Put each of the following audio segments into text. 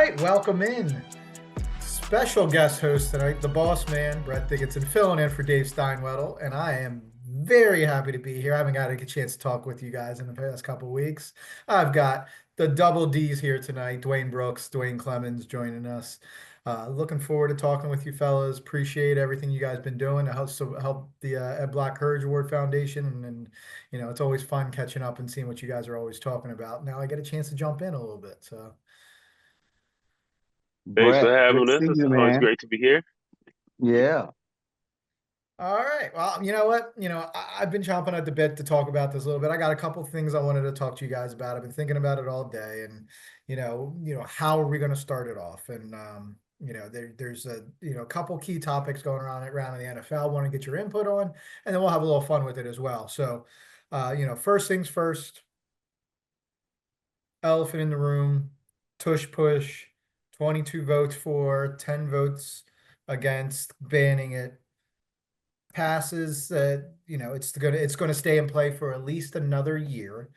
right, welcome in. Special guest host tonight, the boss man, Brett Dickinson, filling in for Dave Steinwedel, and I am very happy to be here. I haven't got a chance to talk with you guys in the past couple of weeks. I've got the double D's here tonight, Duane Brooks, Duane Clemons joining us. Looking forward to talking with you fellas. Appreciate everything you guys been doing to help the Ed Black Courage Award Foundation, and it's always fun catching up and seeing what you guys are always talking about. Now I get a chance to jump in a little bit, so. Thanks for Brett, good having to us. see It's you, always man. great to be here. Yeah. All right. Well, you know what? I've been chomping at the bit to talk about this a little bit. I got a couple things I wanted to talk to you guys about. I've been thinking about it all day, and how are we going to start it off? And there's a couple key topics going around in the NFL. I want to get your input on, and then we'll have a little fun with it as well. So, first things first. Elephant in the room, tush push, 22 votes for, 10 votes against banning it. Passes that it's gonna stay in play for at least another year.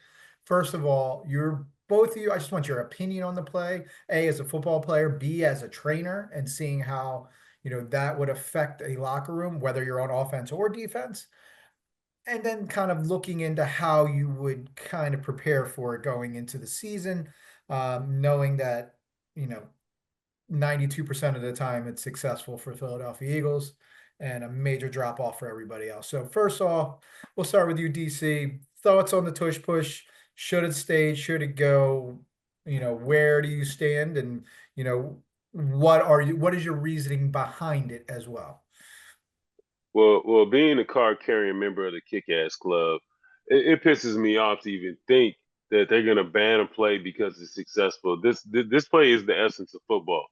First of all, you're both of you. I just want your opinion on the play. A, as a football player, B, as a trainer, and seeing how that would affect a locker room, whether you're on offense or defense, and then kind of looking into how you would kind of prepare for it going into the season, knowing that you know 92% of the time it's successful for Philadelphia Eagles and a major drop off for everybody else. So first off, we'll start with you, DC. Thoughts on the tush push? Should it stay? Should it go? Where do you stand? And what is your reasoning behind it as well? Well, being a card-carrying member of the Kick-Ass Club, it pisses me off to even think that they're gonna ban a play because it's successful. This play is the essence of football.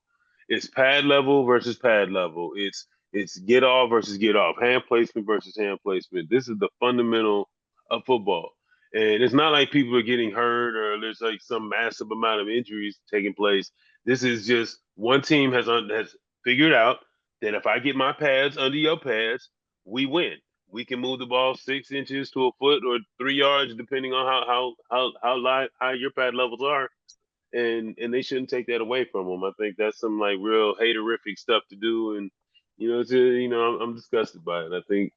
It's pad level versus pad level. It's get off versus get off, hand placement versus hand placement. This is the fundamental of football, and it's not like people are getting hurt or there's like some massive amount of injuries taking place. This is just one team has figured out that if I get my pads under your pads, we win. We can move the ball 6 inches to a foot or 3 yards, depending on how high your pad levels are, and they shouldn't take that away from them. I think that's some like real haterific stuff to do, and I'm disgusted by it. I think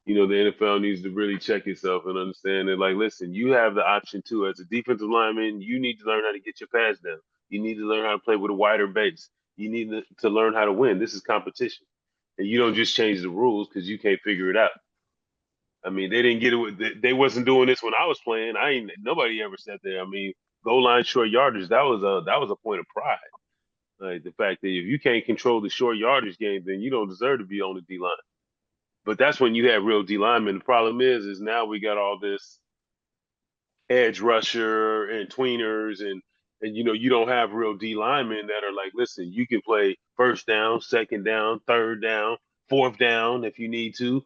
the NFL needs to really check itself and understand that, like, listen, you have the option too. As a defensive lineman, you need to learn how to get your pads down. You need to learn how to play with a wider base. You need to learn how to win. This is competition. And you don't just change the rules because you can't figure it out. I mean, they didn't get it. They wasn't doing this when I was playing. I ain't nobody ever sat there. I mean, goal line short yardage, that was a point of pride. Like the fact that if you can't control the short yardage game, then you don't deserve to be on the D line. But that's when you have real D linemen. The problem is now we got all this edge rusher and tweeners, and you don't have real D linemen that are like, listen, you can play first down, second down, third down, fourth down if you need to.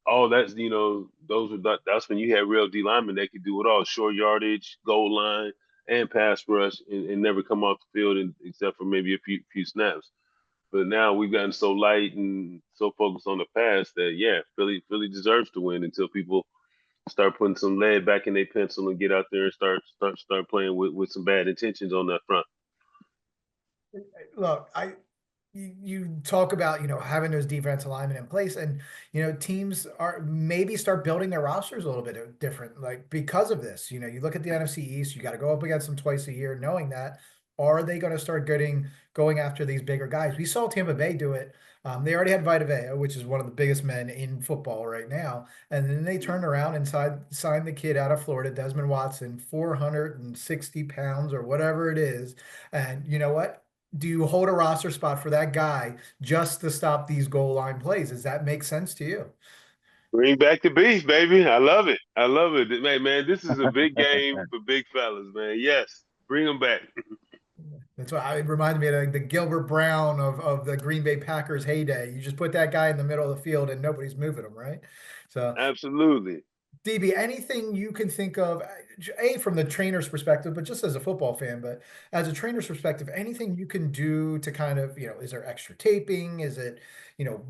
All that's that's when you have real D linemen that can do it all: short yardage, goal line, and pass rush, and never come off the field except for maybe a few snaps. But now we've gotten so light and so focused on the pass that yeah, Philly deserves to win until people start putting some lead back in their pencil and get out there and start playing with some bad intentions on that front. Look, you talk about having those defensive linemen in place, and teams are maybe start building their rosters a little bit different, like because of this. You look at the NFC East, you got to go up against them twice a year. Knowing that, are they going to start going after these bigger guys? We saw Tampa Bay do it. They already had Vita Vea, which is one of the biggest men in football right now, and then they turned around and signed the kid out of Florida, Desmond Watson, 460 pounds or whatever it is. And you know what? Do you hold a roster spot for that guy just to stop these goal line plays? Does that make sense to you? Bring back the beef, baby. I love it. I love it. Man, this is a big game for big fellas, man. Yes, bring them back. That's why it reminded me of like the Gilbert Brown of the Green Bay Packers heyday. You just put that guy in the middle of the field and nobody's moving him, right? So Absolutely. DB, anything you can think of, A, from the trainer's perspective, but just as a football fan, but as a trainer's perspective, anything you can do to kind of, is there extra taping? Is it, you know,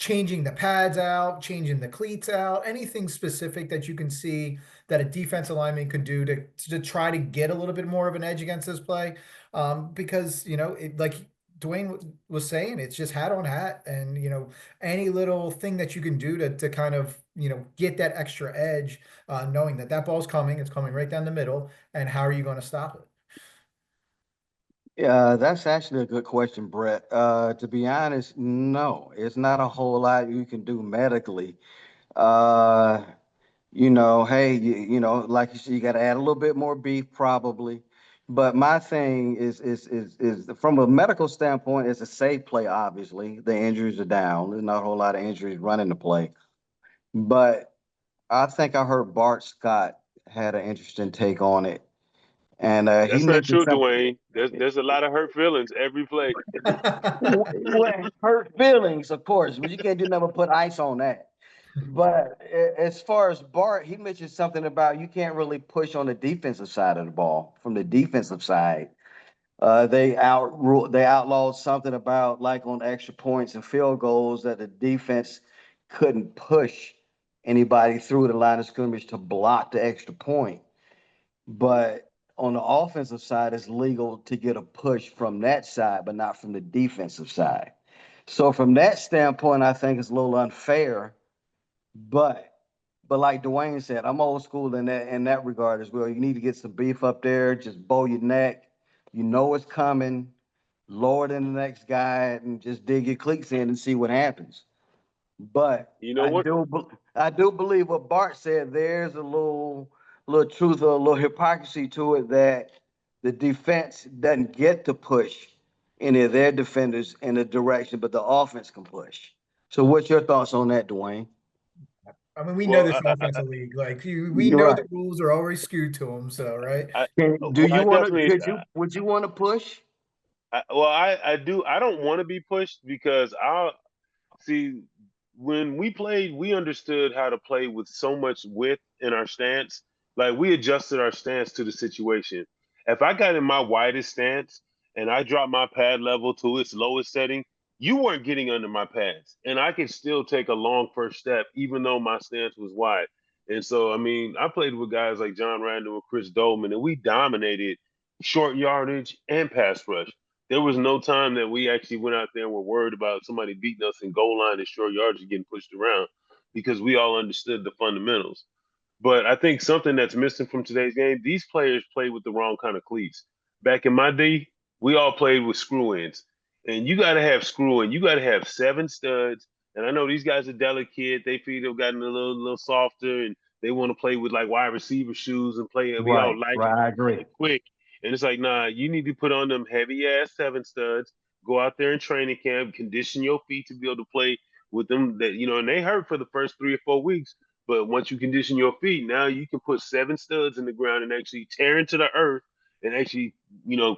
changing the pads out, changing the cleats out, anything specific that you can see that a defensive lineman could do to try to get a little bit more of an edge against this play. Because, like Duane was saying, it's just hat on hat. And, any little thing that you can do to kind of, get that extra edge, knowing that that ball's coming, it's coming right down the middle. And how are you going to stop it? Yeah, that's actually a good question, Brett. To be honest, no, it's not a whole lot you can do medically. Uh, hey, like you said, you got to add a little bit more beef probably. But my thing is from a medical standpoint, it's a safe play, obviously. The injuries are down. There's not a whole lot of injuries running the play. But I think I heard Bart Scott had an interesting take on it. And he That's not mentioned true, something. Dwayne. There's a lot of hurt feelings every play. Well, hurt feelings, of course, but you can't do nothing but put ice on that. But as far as Bart, he mentioned something about you can't really push on the defensive side of the ball. From the defensive side, they outlawed something about like on extra points and field goals that the defense couldn't push anybody through the line of scrimmage to block the extra point. But on the offensive side, it's legal to get a push from that side, but not from the defensive side. So from that standpoint, I think it's a little unfair. But like Duane said, I'm old school in that regard as well. You need to get some beef up there, just bow your neck. You know it's coming, lower than the next guy, and just dig your cleats in and see what happens. But You know what? I do believe what Bart said. There's a little truth or a little hypocrisy to it that the defense doesn't get to push any of their defenders in a direction, but the offense can push. So, what's your thoughts on that, Duane? I mean, we know Well, this offensive league. Like we You're know the right. rules are always skewed to them. So, right. Do well, I you want to? definitely, Would you want to push? I do. I don't want to be pushed because I see when we played, we understood how to play with so much width in our stance. Like we adjusted our stance to the situation. If I got in my widest stance and I dropped my pad level to its lowest setting, you weren't getting under my pads, and I could still take a long first step even though my stance was wide. And so, I mean, I played with guys like John Randall and Chris Dolman, and we dominated short yardage and pass rush. There was no time that we actually went out there and were worried about somebody beating us in goal line and short yards and getting pushed around because we all understood the fundamentals. But I think something that's missing from today's game, these players play with the wrong kind of cleats. Back in my day, we all played with screw ins. And you got to have screw in. You got to have 7 studs. And I know these guys are delicate. They feet have gotten a little softer and they want to play with like wide receiver shoes and play and be all Right, light right. I agree. and quick. And it's like, nah, you need to put on them heavy ass 7 studs, go out there in training camp, condition your feet to be able to play with them that, and they hurt for the first 3 or 4 weeks. But once you condition your feet, now you can put 7 studs in the ground and actually tear into the earth and actually,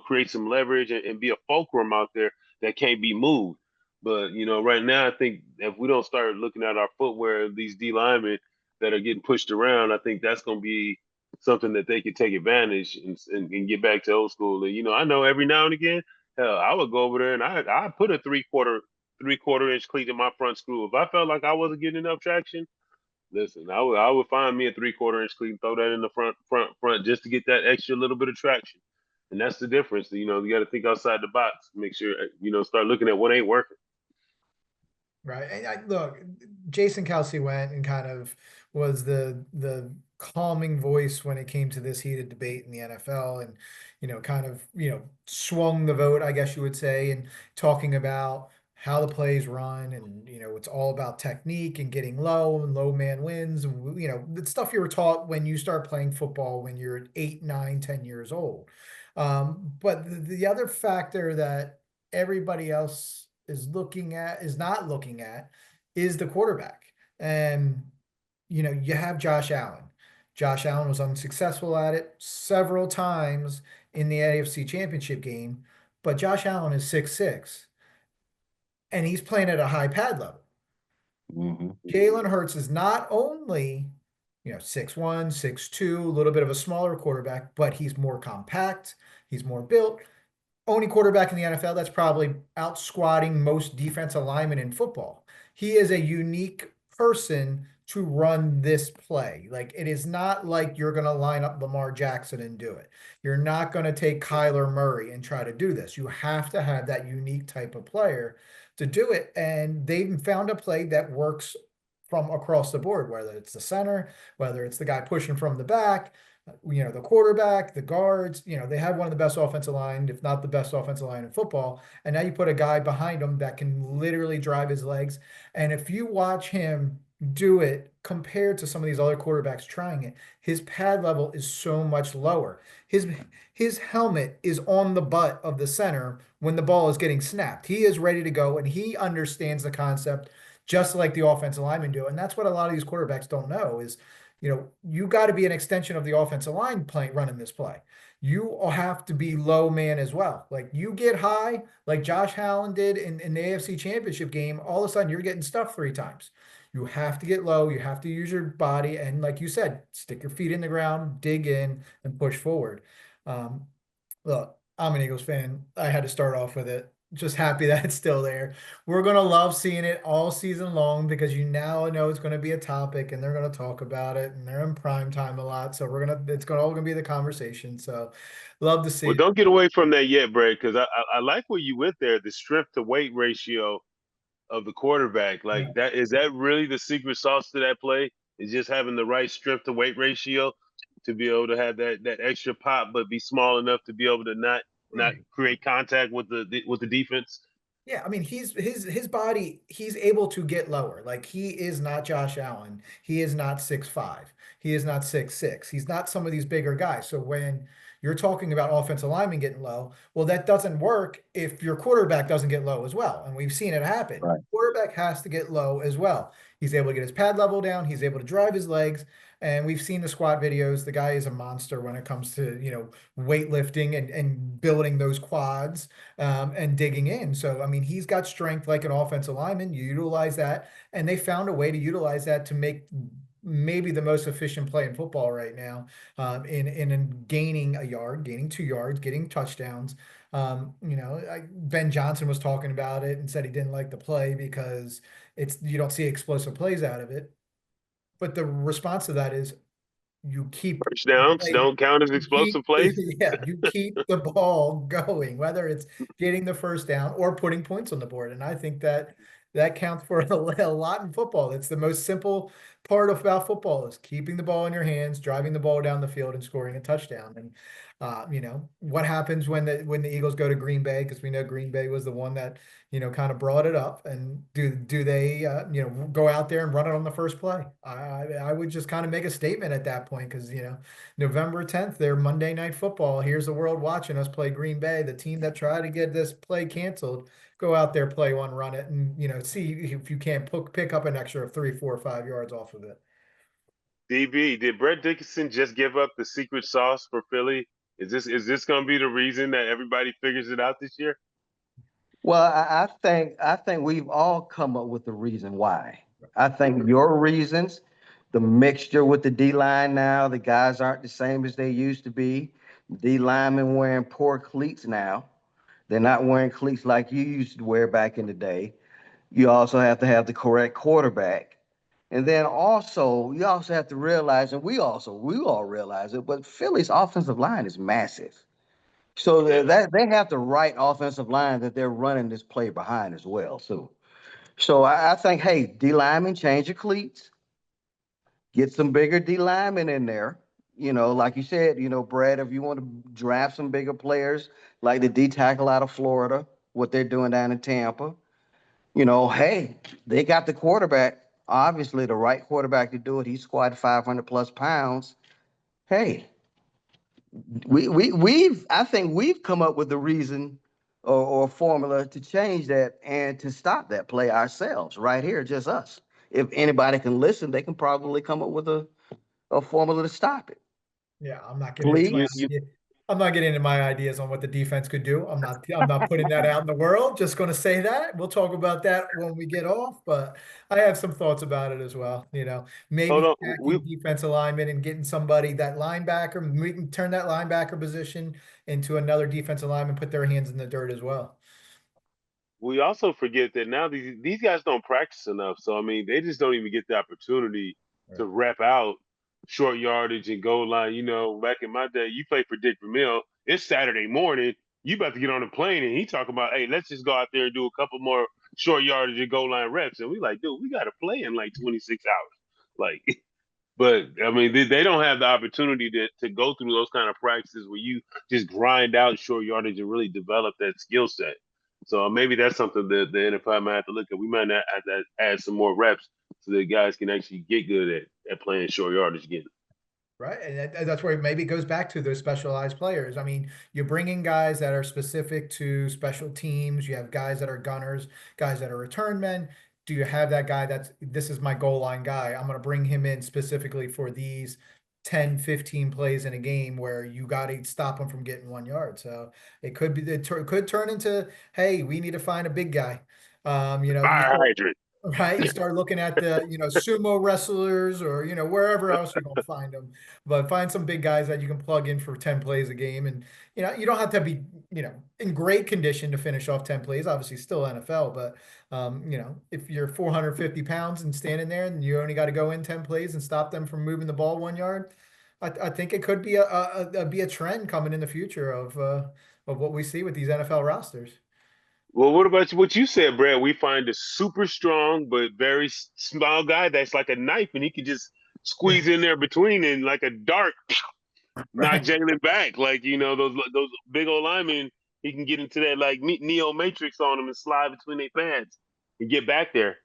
create some leverage and be a fulcrum out there that can't be moved. But, right now, I think if we don't start looking at our footwear, these D linemen that are getting pushed around, I think that's going to be something that they could take advantage and get back to old school. And, I know every now and again, hell, I would go over there and I put a three quarter inch cleat in my front screw. If I felt like I wasn't getting enough traction, listen, I would find me a 3/4 inch cleat and throw that in the front just to get that extra little bit of traction. And that's the difference. You got to think outside the box. Make sure start looking at what ain't working. Right. And look, Jason Kelsey went and kind of was the calming voice when it came to this heated debate in the NFL, and kind of swung the vote, I guess you would say, and talking about how the plays run, and it's all about technique and getting low, and low man wins, and the stuff you were taught when you start playing football when you're 8, 9, 10 years old. But the other factor that everybody else is not looking at is the quarterback. And you have Josh Allen. Josh Allen was unsuccessful at it several times in the AFC Championship game, but Josh Allen is 6'6", and he's playing at a high pad level. Hmm. Jalen Hurts is not only 6'1", 6'2", a little bit of a smaller quarterback, but he's more compact, he's more built. Only quarterback in the NFL that's probably out squatting most defensive linemen in football. he is a unique person to run this play. Like, it is not like you're going to line up Lamar Jackson and do it. You're not going to take Kyler Murray and try to do this. You have to have that unique type of player to do it. And they've found a play that works from across the board, whether it's the center, whether it's the guy pushing from the back, the quarterback, the guards. They have one of the best offensive line, if not the best offensive line in football. And now you put a guy behind him that can literally drive his legs. And if you watch him do it compared to some of these other quarterbacks trying it, his pad level is so much lower. His helmet is on the butt of the center when the ball is getting snapped. He is ready to go, and he understands the concept just like the offensive linemen do. And that's what a lot of these quarterbacks don't know is, you got to be an extension of the offensive line playing running this play. You have to be low man as well. Like, you get high, like Josh Allen did in the AFC Championship game, all of a sudden you're getting stuffed 3 times. You have to get low. You have to use your body. And like you said, stick your feet in the ground, dig in, and push forward. Um, Look, I'm an Eagles fan. I had to start off with it. Just happy that it's still there. We're gonna love seeing it all season long because you now know it's gonna be a topic and they're gonna talk about it and they're in prime time a lot. So it's gonna all gonna be the conversation. So love to see Well, it. don't get away from that yet, Brad, because I like where you went there. The strength to weight ratio of the quarterback, like Yeah. that, is that really the secret sauce to that play? Is just having the right strength to weight ratio to be able to have that extra pop, but be small enough to be able to not Right. create contact with the defense. Yeah, I mean, his body, he's able to get lower. Like, he is not Josh Allen. He is not 6'5". He is not 6'6". He's not some of these bigger guys. So when you're talking about offensive linemen getting low, well, that doesn't work if your quarterback doesn't get low as well. And we've seen it happen. Right. Quarterback has to get low as well. He's able to get his pad level down. He's able to drive his legs. And we've seen the squat videos. The guy is a monster when it comes to, weightlifting and building those quads and digging in. So, I mean, he's got strength like an offensive lineman. You utilize that, and they found a way to utilize that to make maybe the most efficient play in football right now, in gaining a yard, gaining 2 yards, getting touchdowns. Ben Johnson was talking about it and said he didn't like the play because you don't see explosive plays out of it. But the response to that is you keep First downs play, don't count as you keep, explosive plays. yeah, you keep the ball going, whether it's getting the first down or putting points on the board. And I think that counts for a lot in football. It's the most simple part about football is keeping the ball in your hands, driving the ball down the field and scoring a touchdown. And what happens when the Eagles go to Green Bay? Because we know Green Bay was the one that, kind of brought it up. And do they, go out there and run it on the first play? I would just kind of make a statement at that point because, November 10th, their Monday Night Football. Here's the world watching us play Green Bay, the team that tried to get this play canceled. Go out there, play one, run it, and see if you can't pick up an extra 3, 4, 5 yards off of it. DB, did Brett Dickinson just give up the secret sauce for Philly? Is this going to be the reason that everybody figures it out this year? Well, I think we've all come up with the reason why. I think your reasons, the mixture with the D line now, the guys aren't the same as they used to be. D linemen wearing poor cleats now. They're not wearing cleats like you used to wear back in the day. You also have to have the correct quarterback. And then also, you also have to realize, and we all realize it, but Philly's offensive line is massive. So that they have the right offensive line that they're running this play behind as well. So I think, hey, D lineman, change your cleats, get some bigger D linemen in there. Like you said, Brad, if you want to draft some bigger players, like the D tackle out of Florida, what they're doing down in Tampa, hey, they got the quarterback, obviously the right quarterback to do it. He's squatted 500 plus pounds. Hey, I think we've come up with the reason or formula to change that and to stop that play ourselves right here, just us. If anybody can listen, they can probably come up with a formula to stop it. Yeah, I'm not getting into my Please. You, idea. I'm not getting into my ideas on what the defense could do. I'm not putting that out in the world. Just going to say that. We'll talk about that when we get off, but I have some thoughts about it as well. hold Maybe on. stacking defensive linemen and getting somebody that linebacker, we can turn that linebacker position into another defensive lineman, put their hands in the dirt as well. we also forget that now these guys don't practice enough. So I mean, they just don't even get the opportunity to rep out short yardage and goal line. You know, back in my day, you play for Dick Vermeil. It's Saturday morning. You about to get on a plane, and he talking about, hey, let's just go out there and do a couple more short yardage and goal line reps. And we like, dude, we got to play in like 26 hours. Like, but I mean, they don't have the opportunity to go through those kind of practices where you just grind out short yardage and really develop that skill set. So maybe that's something that the NFL might have to look at. We might not have to add some more reps so that guys can actually get good at playing short yardage again. Right. And that's where maybe it goes back to those specialized players. I mean, you're bringing guys that are specific to special teams. You have guys that are gunners, guys that are return men. Do you have that guy this is my goal line guy? I'm going to bring him in specifically for these 10, 15 plays in a game where you got to stop him from getting 1 yard. So it could be, it could turn into, hey, we need to find a big guy. You Fire hydrant. right? You start looking at the, sumo wrestlers or, wherever else you're going to find them. But find some big guys that you can plug in for 10 plays a game. And, you don't have to be, in great condition to finish off 10 plays, obviously still NFL. But, if you're 450 pounds and standing there and you only got to go in 10 plays and stop them from moving the ball 1 yard, I think it could be a trend coming in the future of what we see with these NFL rosters. Well, what about what you said, Brad? We find a super strong but very small guy that's like a knife, and he can just squeeze in there between and like a dart, knock Right. Jalen back. Like those big old linemen, he can get into that like Neo Matrix on them and slide between their pads and get back there.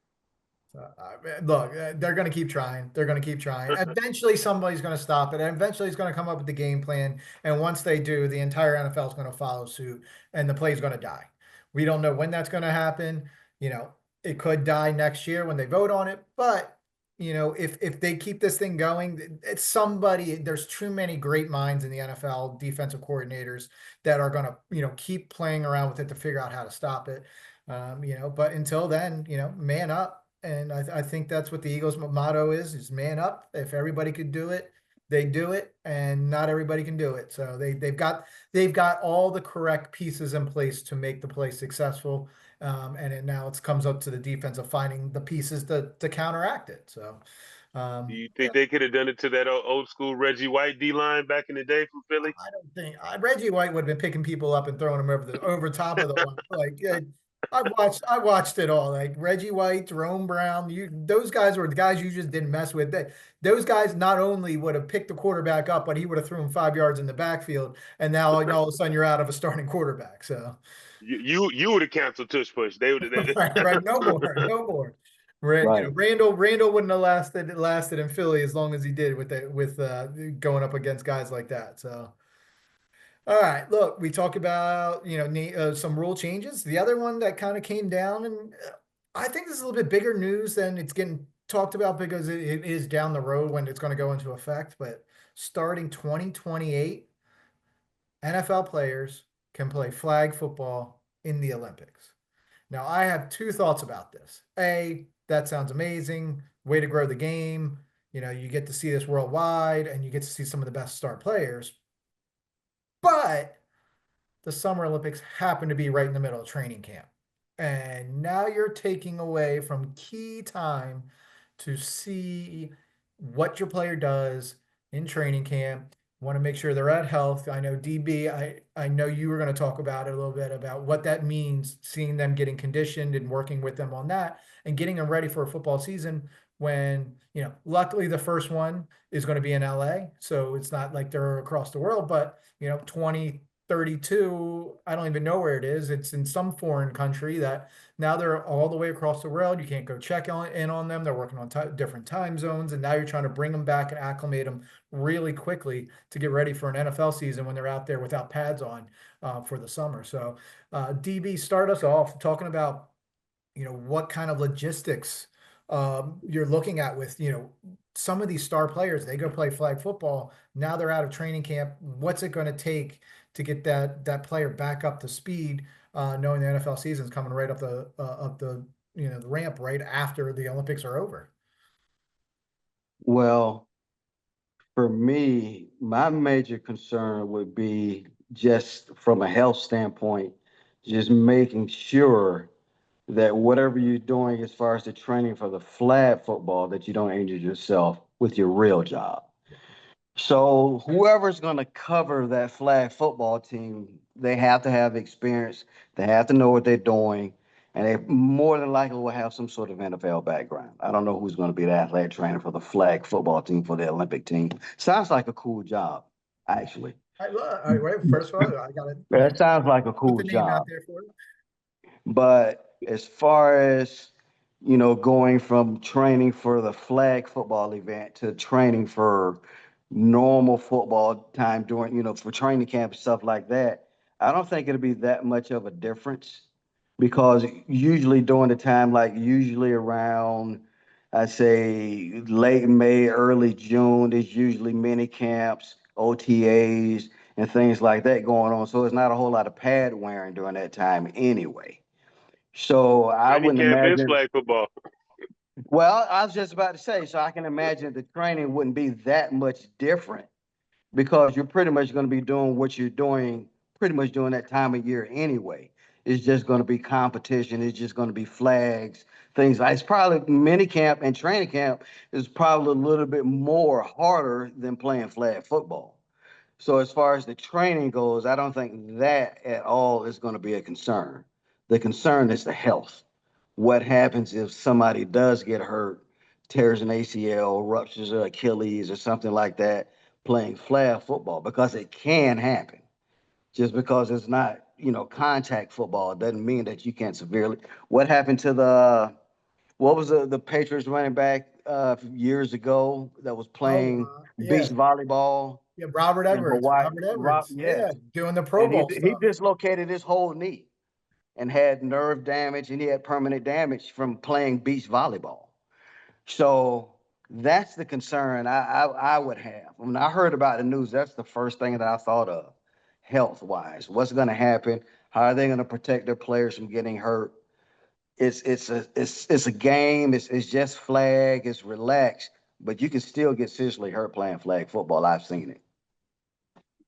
Look, they're going to keep trying. They're going to keep trying. Eventually, somebody's going to stop it. And eventually, it's going to come up with the game plan. And once they do, the entire NFL is going to follow suit and the play is going to die. We don't know when that's going to happen. It could die next year when they vote on it. But, if they keep this thing going, it's somebody, there's too many great minds in the NFL, defensive coordinators that are going to, keep playing around with it to figure out how to stop it. But until then, man up. And I think that's what the Eagles' motto is man up. If everybody could do it, they do it, and not everybody can do it. So they've got all the correct pieces in place to make the play successful. And now it comes up to the defense of finding the pieces to counteract it. So Do you think they could have done it to that old school Reggie White D-line back in the day from Philly? I don't think Reggie White would have been picking people up and throwing them over top of the one. Like I watched it all. Like Reggie White, Jerome Brown, those guys were the guys you just didn't mess with. Those guys not only would have picked the quarterback up, but he would have thrown 5 yards in the backfield, and now all of a sudden you're out of a starting quarterback. So you would have canceled tush push. They would have. right, no more, no more. Right. Randall wouldn't have lasted in Philly as long as he did with going up against guys like that. So. All right, look, we talk about, some rule changes. The other one that kind of came down, and I think this is a little bit bigger news than it's getting talked about because it is down the road when it's going to go into effect. But starting 2028, NFL players can play flag football in the Olympics. Now, I have two thoughts about this. A, that sounds amazing. Way to grow the game. You get to see this worldwide and you get to see some of the best star players. But the Summer Olympics happen to be right in the middle of training camp. And now you're taking away from key time to see what your player does in training camp. Want to make sure they're at health. I know DB, I know you were going to talk about it a little bit about what that means, seeing them getting conditioned and working with them on that and getting them ready for a football season when, luckily the first one is going to be in LA. So it's not like they're across the world, but 2032, I don't even know where it is. It's in some foreign country that now they're all the way across the world. You can't go check in on them. They're working on different time zones. And now you're trying to bring them back and acclimate them really quickly to get ready for an NFL season when they're out there without pads on for the summer. So DB, start us off talking about, what kind of logistics you're looking at with, some of these star players. They go play flag football. Now they're out of training camp. What's it going to take to get that player back up to speed, knowing the NFL season is coming right up the ramp right after the Olympics are over? Well, for me, my major concern would be just from a health standpoint, just making sure that whatever you're doing as far as the training for the flag football, that you don't injure yourself with your real job. So whoever's going to cover that flag football team, they have to have experience. They have to know what they're doing, and they more than likely will have some sort of NFL background. I don't know who's going to be the athletic trainer for the flag football team for the Olympic team. Sounds like a cool job, actually. Right, first of all, I got to That sounds like a put cool the name out job. there for it. But as far as, going from training for the flag football event to training for normal football time during, for training camp and stuff like that, I don't think it'll be that much of a difference because usually during the time, like usually around, I'd say late May, early June, there's usually mini camps, OTAs, and things like that going on. So it's not a whole lot of pad wearing during that time anyway. So I Training wouldn't camp is imagine. flag football. Well, I was just about to say, so I can imagine the training wouldn't be that much different because you're pretty much going to be doing what you're doing pretty much during that time of year anyway. It's just going to be competition. It's just going to be flags, things like it's probably mini camp and training camp is probably a little bit more harder than playing flag football. So as far as the training goes, I don't think that at all is going to be a concern. The concern is the health. What happens if somebody does get hurt, tears an ACL, ruptures an Achilles or something like that, playing flag football? Because it can happen. Just because it's not, contact football doesn't mean that you can't severely. What happened to what was the Patriots running back years ago that was Oh, playing yeah, beach volleyball yeah, Robert in Everett, Hawaii? Robert Everett, Yes, yeah, doing the Pro and he Bowl he stuff. dislocated his whole knee and had nerve damage, and he had permanent damage from playing beach volleyball. So that's the concern I would have. When I heard about the news, that's the first thing that I thought of, health wise. What's going to happen? How are they going to protect their players from getting hurt? It's a game. It's just flag. It's relaxed, but you can still get seriously hurt playing flag football. I've seen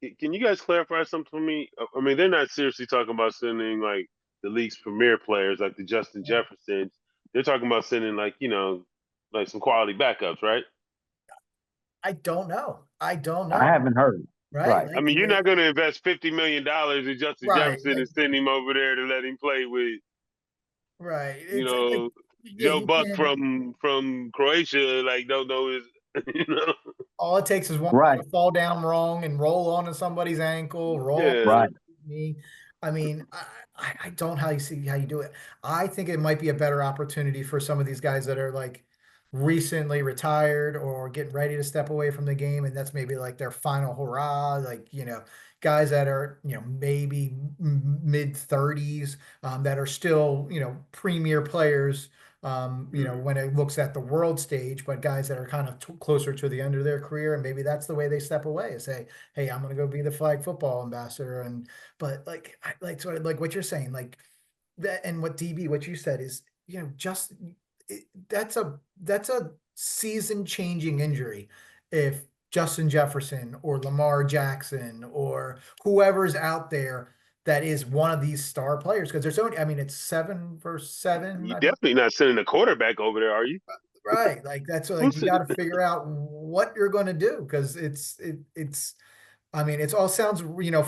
it. Can you guys clarify something for me? I mean, they're not seriously talking about sending like the league's premier players, like the Justin Jeffersons. They're talking about sending like like some quality backups, right? I don't know. I don't I know. haven't heard. Right? Right. I Like, mean, you're not going to invest $50 million in Justin right, Jefferson like, and send him over there to let him play with right. you It's like, know yeah, Joe you Buck can. from Croatia. Like, don't know his, you know. All it takes is one guy Right. to fall down wrong and roll onto somebody's ankle, roll on Yeah, Right. somebody's knee. I mean, I don't how you see how you do it. I think it might be a better opportunity for some of these guys that are like recently retired or getting ready to step away from the game, and that's maybe like their final hurrah. Like, guys that are maybe mid 30s, that are still premier players, when it looks at the world stage, but guys that are kind of closer to the end of their career, and maybe that's the way they step away and say, "Hey, I'm going to go be the flag football ambassador." And but like, like sort of like what you're saying, like that, and what DB, what you said is, just that's a season changing injury. If Justin Jefferson or Lamar Jackson or whoever's out there that is one of these star players, because there's only, I mean, it's 7 versus 7, you I think. definitely not sending a quarterback over there, are you? Right. Like that's like Who's you got to figure out what you're going to do, because it's I mean, it's all sounds,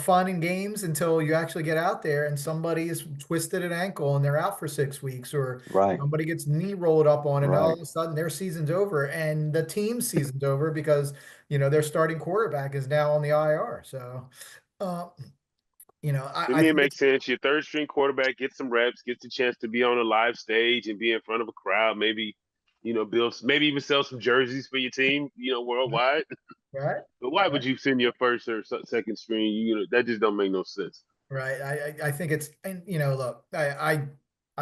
fun and games until you actually get out there and somebody is twisted an ankle and they're out for 6 weeks, or Right. somebody gets knee rolled up on and all Right. of a sudden their season's over and the team's season's over because, their starting quarterback is now on the IR. So, uh, To I me, it think makes it's sense. Your third string quarterback gets some reps, gets a chance to be on a live stage and be in front of a crowd. Maybe, build, maybe even sell some jerseys for your team, worldwide. right. But why would Right. you send your first or second string? That just don't make no sense. Right. I think it's, and look, I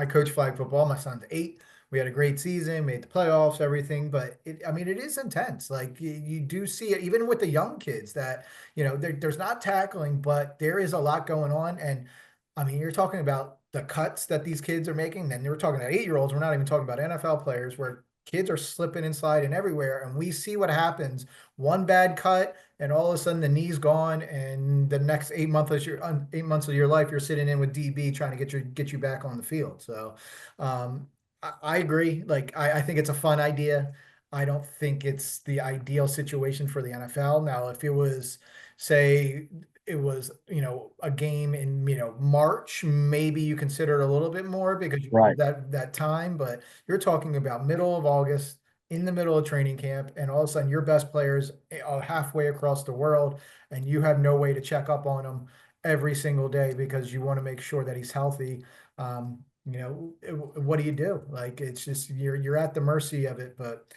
coach flag football. My son's 8. We had a great season, made the playoffs, everything, but I mean, it is intense. Like you do see it even with the young kids that, there's not tackling, but there is a lot going on. And I mean, you're talking about the cuts that these kids are making. And you're talking about 8-year-olds. We're not even talking about NFL players where kids are slipping inside and everywhere. And we see what happens. One bad cut and all of a sudden the knee's gone, and the next 8 months of your life, you're sitting in with DB trying to get you back on the field. So, I agree. Like, I think it's a fun idea. I don't think it's the ideal situation for the NFL. Now, if it was, say, it was, a game in, March, maybe you consider it a little bit more because you Right. have that time, but you're talking about middle of August in the middle of training camp, and all of a sudden your best players are halfway across the world, and you have no way to check up on him every single day because you want to make sure that he's healthy. What do you do? Like, it's just you're at the mercy of it. But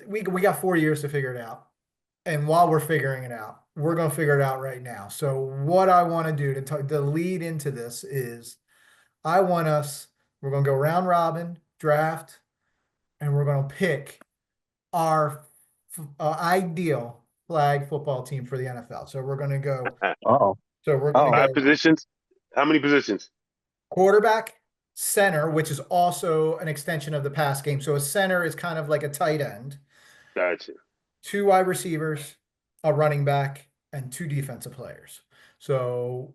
we got 4 years to figure it out. And while we're figuring it out, we're going to figure it out right now. So what I want to do to lead into this is we're going to go round robin, draft, and we're going to pick our ideal flag football team for the NFL. So we're going to go, Uh-oh. so we're going to Oh. Five go positions. How many positions? quarterback, center, which is also an extension of the pass game. So a center is kind of like a tight end, Gotcha. 2 wide receivers, a running back, and 2 defensive players. So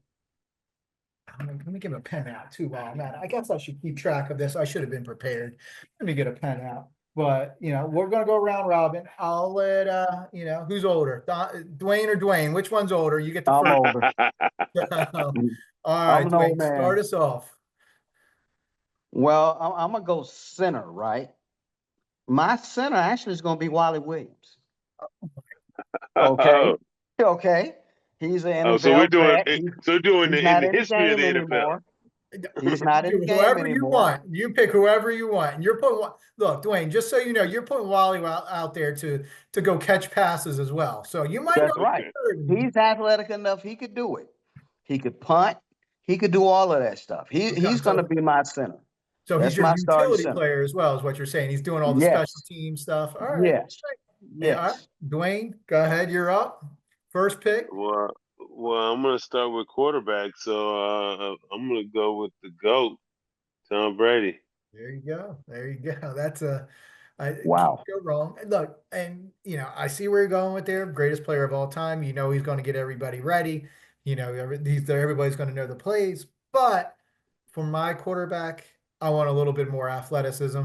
let me get a pen out too while I'm at it. I guess I should keep track of this. I should have been prepared. Let me get a pen out. But we're gonna go round robin. I'll let who's older, Duane or Duane? Which one's older? You get the I'm first. older. All right, I'm an old Duane, man. start us off. Well, I'm gonna go center, right? My center actually is gonna be Wally Williams. Okay. Oh, Okay. He's an oh, so we're NFL doing vet. it. So we're doing He's it in not the in the history of game the NFL. anymore. He's not in the game Whoever you anymore. want. You pick whoever you want. And you're putting look, Duane, just so you know, you're putting Wally out there to go catch passes as well. So you might That's know right. certain. He's athletic enough. He could do it. He could punt. He could do all of that stuff. Okay, He's going to be my center. so he's That's your my starting utility center. player as well, is what you're saying. He's doing all the special Yes. team stuff. All right. Yes. All right. Yes. Duane, go ahead. You're up. First pick. Well, I'm gonna start with quarterback. So I'm gonna go with the GOAT, Tom Brady. There you go. There you go. I can't Wow. go wrong. And look, and I see where you're going with there. Greatest player of all time. He's going to get everybody ready. Everybody's going to know the plays. But for my quarterback, I want a little bit more athleticism.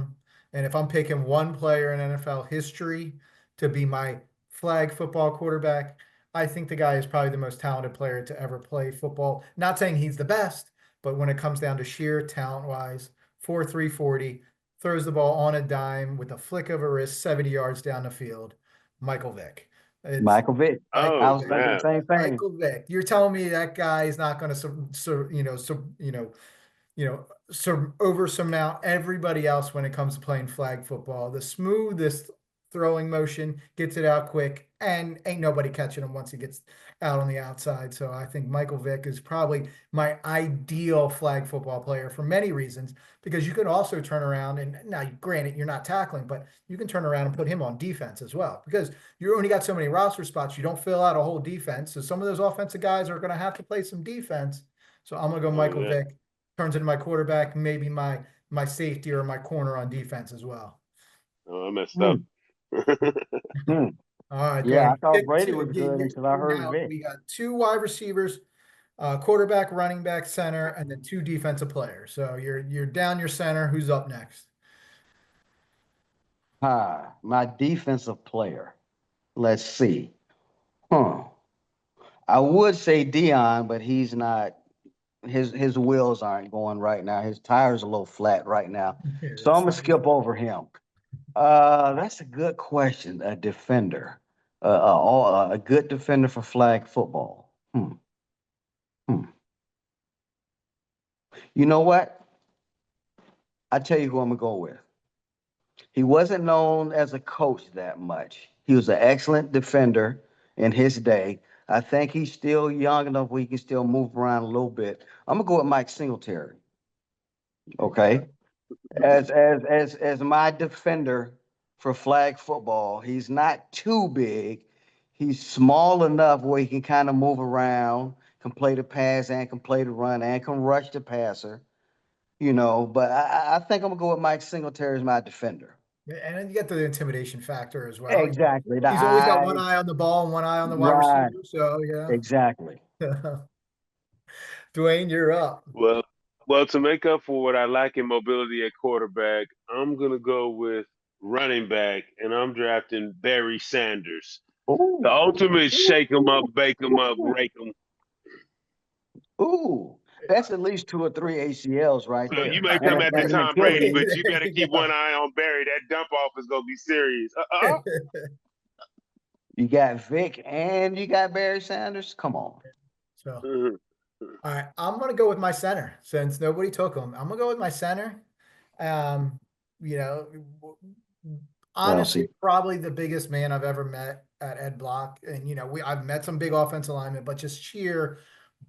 And if I'm picking one player in NFL history to be my flag football quarterback, I think the guy is probably the most talented player to ever play football. Not saying he's the best, but when it comes down to sheer talent wise, 4.3 40, throws the ball on a dime with a flick of a wrist, 70 yards down the field. Michael Vick. It's Michael Vick. I Michael Oh was Vick. thinking the snap! same thing. Michael Vick. You're telling me that guy is not going to, over surmount everybody else when it comes to playing flag football. The smoothest throwing motion, gets it out quick, and ain't nobody catching him once he gets out on the outside. So I think Michael Vick is probably my ideal flag football player for many reasons, because you can also turn around and, now granted you're not tackling, but you can turn around and put him on defense as well, because you only got so many roster spots. You don't fill out a whole defense. So some of those offensive guys are going to have to play some defense. So I'm going to go Oh Michael yeah. Vick, turns into my quarterback, maybe my safety or my corner on defense as well. Oh, I messed Hmm. up. Hmm. All right, Yeah, I Dwayne. thought Pick Brady two. was good until I heard Now Vick. we got 2 wide receivers, quarterback, running back, center, and then 2 defensive players. So you're down your center. Who's up next? My defensive player. Let's see. I would say Dion, but he's not. His wheels aren't going right now. His tires are a little flat right now. So I'm gonna skip over him. That's a good question. A defender, a good defender for flag football. Hmm. You know what? I tell you who I'm gonna go with. He wasn't known as a coach that much. He was an excellent defender in his day. I think he's still young enough where he can still move around a little bit. I'm gonna go with Mike Singletary. Okay. As my defender for flag football, he's not too big. He's small enough where he can kind of move around, can play the pass and can play the run and can rush the passer, But I think I'm gonna go with Mike Singletary as my defender. And then you get the intimidation factor as well. Exactly. The He's always got one eyes. eye on the ball and one eye on the wide Right. receiver. So, yeah. Exactly. Duane, you're up. Well, to make up for what I lack in mobility at quarterback, I'm gonna go with running back, and I'm drafting Barry Sanders, the Ooh. ultimate shake 'em up, bake 'em up, Ooh. rake 'em. Ooh. That's at least 2 or 3 ACLs right So you there. may And, come a, after and an Tom Brady, Achilles. but you There better you keep go. one eye on Barry. That dump off is gonna be serious. You got Vic and you got Barry Sanders. Come on. So, Mhm. all right, I'm gonna go with my center since nobody took him. I'm gonna go with my center. Um, you know, Well, honestly, see. probably the biggest man I've ever met at Ed Block. And I've met some big offensive linemen, but just sheer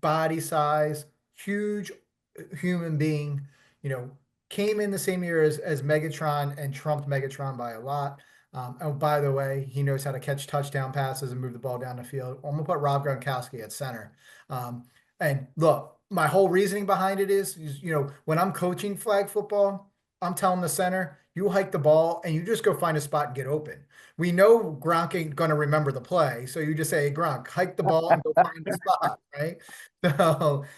body size, huge human being, you know, came in the same year as Megatron and trumped Megatron by a lot. Oh, by the way, he knows how to catch touchdown passes and move the ball down the field. I'm gonna put Rob Gronkowski at center. And look, my whole reasoning behind it is, when I'm coaching flag football, I'm telling the center, you hike the ball and you just go find a spot and get open. We know Gronk ain't going to remember the play. So you just say, hey, Gronk, hike the ball and go find the spot, right?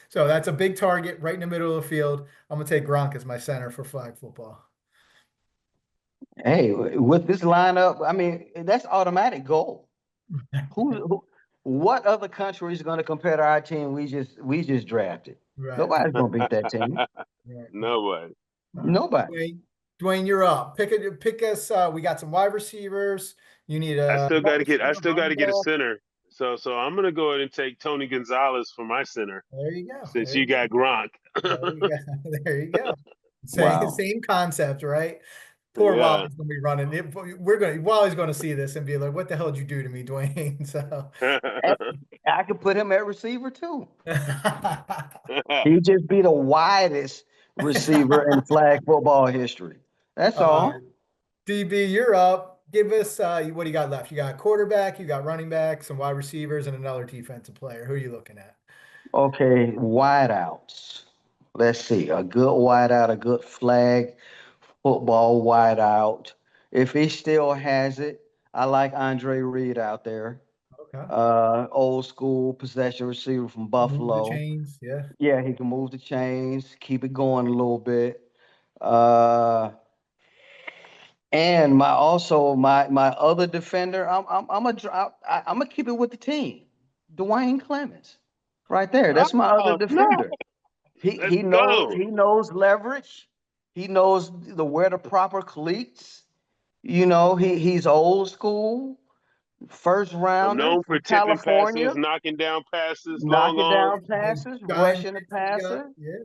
So that's a big target right in the middle of the field. I'm going to take Gronk as my center for flag football. Hey, with this lineup, I mean, that's automatic goal. What other country is going to compare to our team we just drafted? Right. Nobody's going to beat that team. Right. No way. Nobody. Duane, you're up. Pick us. We got some wide receivers. You need I a still got wide to get. I receiver, still got running to get a back. center. So I'm gonna go ahead and take Tony Gonzalez for my center, There you go. since There you you go. got Gronk. There you go. There you go. Same, Wow. same concept, right? Poor Yeah. Wally's gonna be running. Wally's gonna see this and be like, "What the hell did you do to me, Duane?" So, Hey, I could put him at receiver too. He just be the widest receiver in flag football history. That's uh, all. DB, you're up. Give us what do you got left? You got quarterback, you got running back, some wide receivers, and another defensive player. Who are you looking at? Okay, wideouts. Let's see. A good wideout, a good flag football wideout. If he still has it, I like Andre Reed out there. Okay. Old school possession receiver from Move the Buffalo. chains. Yeah. Yeah, he can move the chains, keep it going a little bit. Uh, and my other defender, I'm gonna keep it with the team. Duane Clemons, right there. That's my other Oh no! defender. He Let's he knows go. he knows leverage. He knows the where the proper cleats. He's old school, first I'm rounder known for from tipping California, passes, knocking down passes, long knocking arms. down passes, Giant rushing the legs he's got. passer, Yeah. Yeah.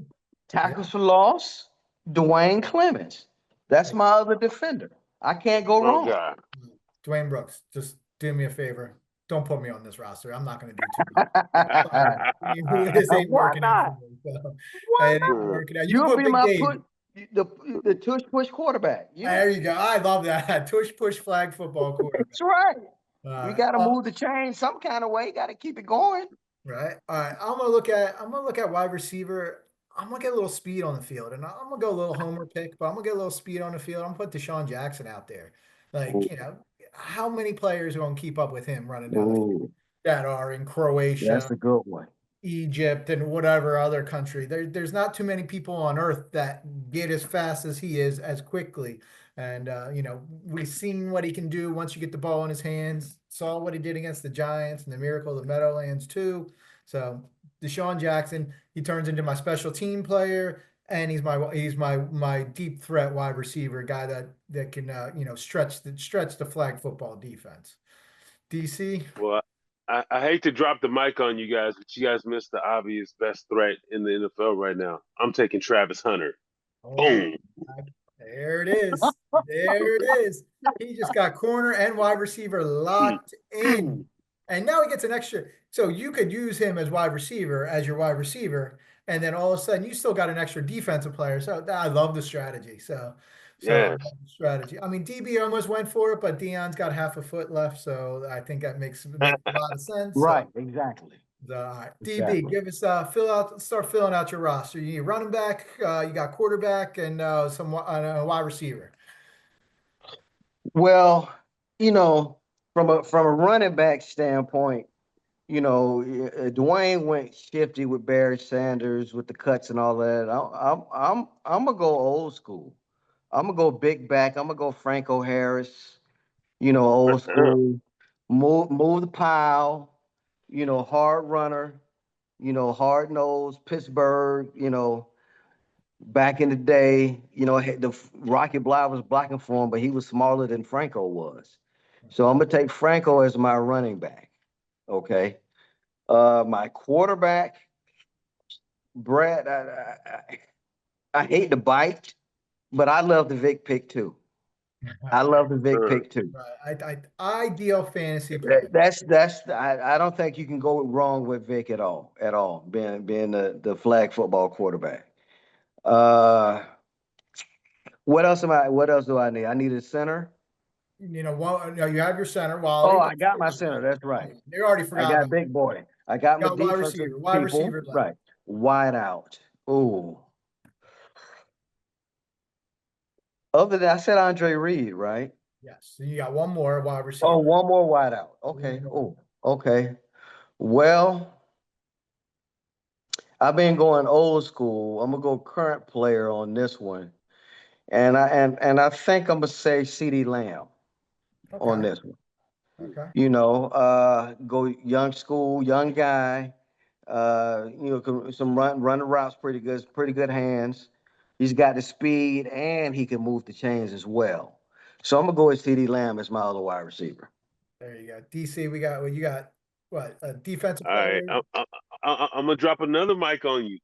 tackles for loss. Duane Clemens. That's my other defender. I can't go Oh wrong. God. Dwayne Brooks, just do me a favor. Don't put me on this roster. I'm not going to do too much. This ain't Why working out for not? me. So, Why it ain't not? working out. You can You'll put be Big my Dave. the tush push quarterback. Yeah, There you go. I love that. Tush push flag football quarterback. that's right. All We right. got to move the chain some kind of way. Got to keep it going. Right. All right. I'm gonna look at wide receiver. I'm gonna get a little speed on the field, and I'm gonna go a little homer pick, but I'm gonna get a little speed on the field. I'm gonna put Deshaun Jackson out there. Like, how many players are gonna keep up with him running down the field Ooh, that are in that's Croatia, a good one. Egypt, and whatever other country? There's not too many people on earth that get as fast as he is as quickly. And we've seen what he can do once you get the ball in his hands. Saw what he did against the Giants and the Miracle of the Meadowlands too. So Deshaun Jackson, he turns into my special team player, and he's my deep threat wide receiver guy that can stretch the flag football defense. DC. Well, I hate to drop the mic on you guys, but you guys missed the obvious best threat in the NFL right now. I'm taking Travis Hunter. Oh, Boom. there it is. There it is. He just got corner and wide receiver Mm. locked in. And now he gets an extra. So you could use him as wide receiver, as your wide receiver. And then all of a sudden you still got an extra defensive player. So I love the strategy. So I Yes. love the strategy. I mean, DB almost went for it, but Dion's got half a foot left. So I think that makes a lot of sense. So Right, exactly. all right, DB, Exactly. give us start filling out your roster. You need running back, you got quarterback, and some wide receiver. Well, you know, from a running back standpoint, Duane went shifty with Barry Sanders with the cuts and all that. I'm gonna go old school. I'm gonna go big back. I'm gonna go Franco Harris. Old school. Move the pile. Hard runner. Hard nosed Pittsburgh. Back in the day, the Rocky Bly was blocking for him, but he was smaller than Franco was. So I'm gonna take Franco as my running back. Okay. My quarterback, Brett. I hate to bite, but I love the Vic pick too. I love the Vic Uh, pick too. Ideal fantasy player. I don't think you can go wrong with Vic at all. Being the flag football quarterback. Uh, what else do I need? I need a center. You have your center. Oh, Wally. I got my center. That's right. They already I forgot got about big boy. I got you. my Got wide defensive receiver. Wide people. receiver left. Right. Wide out. Ooh. Other than I said Andre Reed, right? Yes. So you got one more wide Oh, receiver. one more wide out. Okay. One more. Oh, okay. Well, I've been going old school. I'm gonna go current player on this one. And I think I'm gonna say CD Lamb on Okay. this one. Okay. Go young school, young guy. Some run the routes pretty good hands. He's got the speed and he can move the chains as well. So I'm gonna go with CD Lamb as my other wide receiver. There you go. DC, we got you got what? A defensive all right, player. I'm gonna drop another mic on you.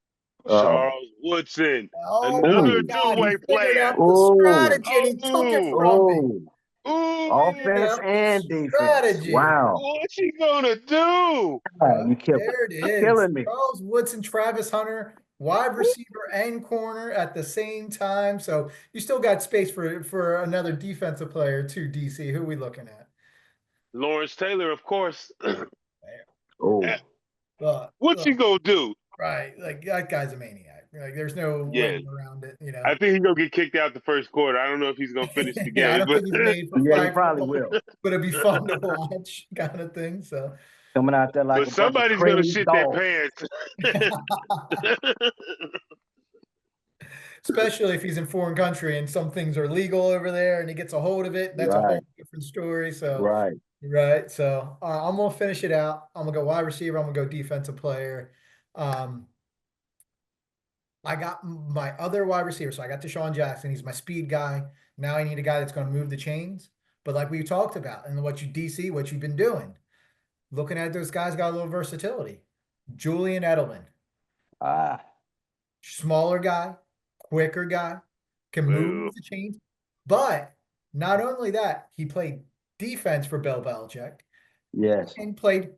Uh-oh. Charles Woodson, Oh my another Ooh, God, he two-way figured player. out the ooh, strategy and he took it Oh, from me. ooh. Figured Offense ooh, out the and defense. strategy. Wow. what's he gonna do? You kill There it You're is. killing me. Charles Woodson, Travis Hunter, wide receiver and corner at the same time. So you still got space for another defensive player too, DC. Who are we looking at? Lawrence Taylor, of course. Oh, What's he Look, gonna do? right. Like that guy's a maniac. Like there's no way Yes, around it. I think he's gonna get kicked out the first quarter. I don't know if he's gonna finish the Yeah, I game, don't but think he's made for yeah, he flag probably football, will. but it'd be fun to watch, kind of thing. So, Coming out there like but a bunch of somebody's gonna crazy shit their dogs. pants. especially if he's in foreign country and some things are legal over there, and he gets a hold of it, that's a Right, whole different story. So, right. right. So, I'm gonna finish it out. I'm gonna go wide receiver. I'm gonna go defensive player. Um, I got my other wide receiver. So I got Deshaun Jackson. He's my speed guy. Now I need a guy that's going to move the chains. But like we talked about, and what you DC, what you've been doing, looking at those guys got a little versatility. Julian Edelman, Ah, smaller guy, quicker guy, can Well, move the chains. But not only that, he played defense for Bill Belichick yes. and played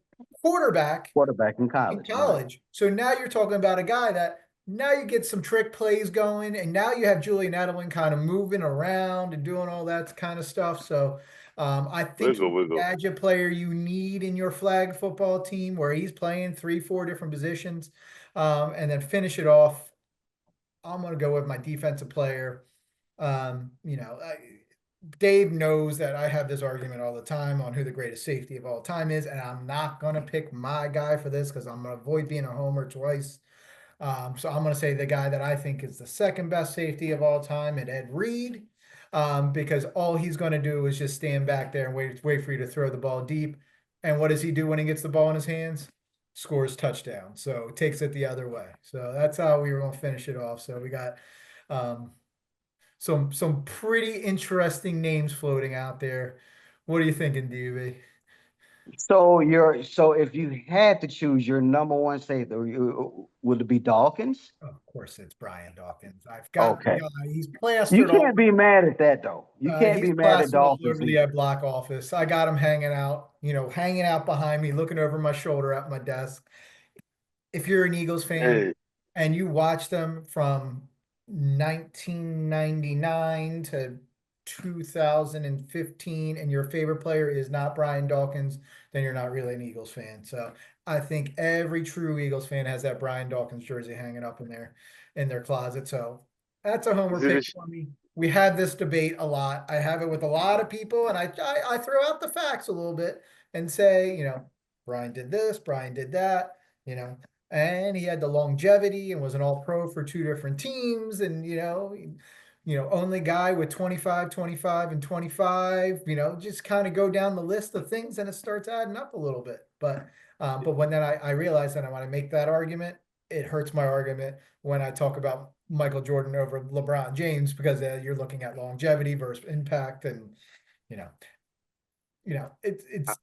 quarterback Quarterback in in college, right? college. So now you're talking about a guy that now you get some trick plays going, and now you have Julian Edelman kind of moving around and doing all that kind of stuff. So I think he's wiggle, the wiggle. gadget player you need in your flag football team where he's playing three, four different positions. And then finish it off. I'm going to go with my defensive player. Um, you know, I, Dave knows that I have this argument all the time on who the greatest safety of all time is, and I'm not going to pick my guy for this because I'm going to avoid being a homer twice. So I'm going to say the guy that I think is the second best safety of all time, and Ed Reed, because all he's going to do is just stand back there and wait for you to throw the ball deep. And what does he do when he gets the ball in his hands? Scores touchdown. So takes it the other way. So that's how we were going to finish it off. So we got um, some pretty interesting names floating out there. What are you thinking, DB? So if you had to choose your number one safety, would it be Dawkins? Of course, it's Brian Dawkins. I've got the Okay. guy. He's You plastered all can't be mad at that though. You can't he's be mad at plastered all Dawkins over the either. ed block office. I got him hanging out behind me, looking over my shoulder at my desk. If you're an Eagles fan Hey, and you watch them from 1999 to 2015 and your favorite player is not Brian Dawkins, then you're not really an Eagles fan. So I think every true Eagles fan has that Brian Dawkins jersey hanging up in their closet. So that's a homer is it pick a for me. we had this debate a lot. I have it with a lot of people, and I throw out the facts a little bit and say, Brian did this, Brian did that, and he had the longevity and was an all pro for two different teams, and only guy with 25, 25, and 25, just kind of go down the list of things and it starts adding up a little bit. But when then I realized that I want to make that argument, it hurts my argument when I talk about Michael Jordan over LeBron James, because you're looking at longevity versus impact, and you know, it's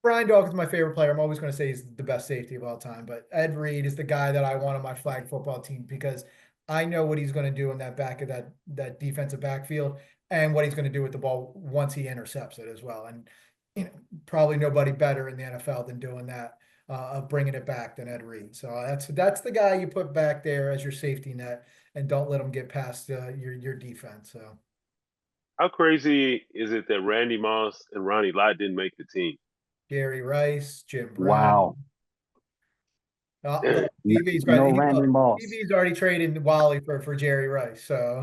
Brian Dawkins is my favorite player. I'm always going to say he's the best safety of all time, but Ed Reed is the guy that I want on my flag football team, because I know what he's going to do in that back of that defensive backfield, and what he's going to do with the ball once he intercepts it as well. And probably nobody better in the NFL than doing that, of bringing it back, than Ed Reed. So that's the guy you put back there as your safety net, and don't let him get past your defense. So How crazy is it that Randy Moss and Ronnie Lott didn't make the team? Gary Rice, Jim Wow. Brown. BB's No Randy Moss. BB's already traded Wally for Jerry Rice. So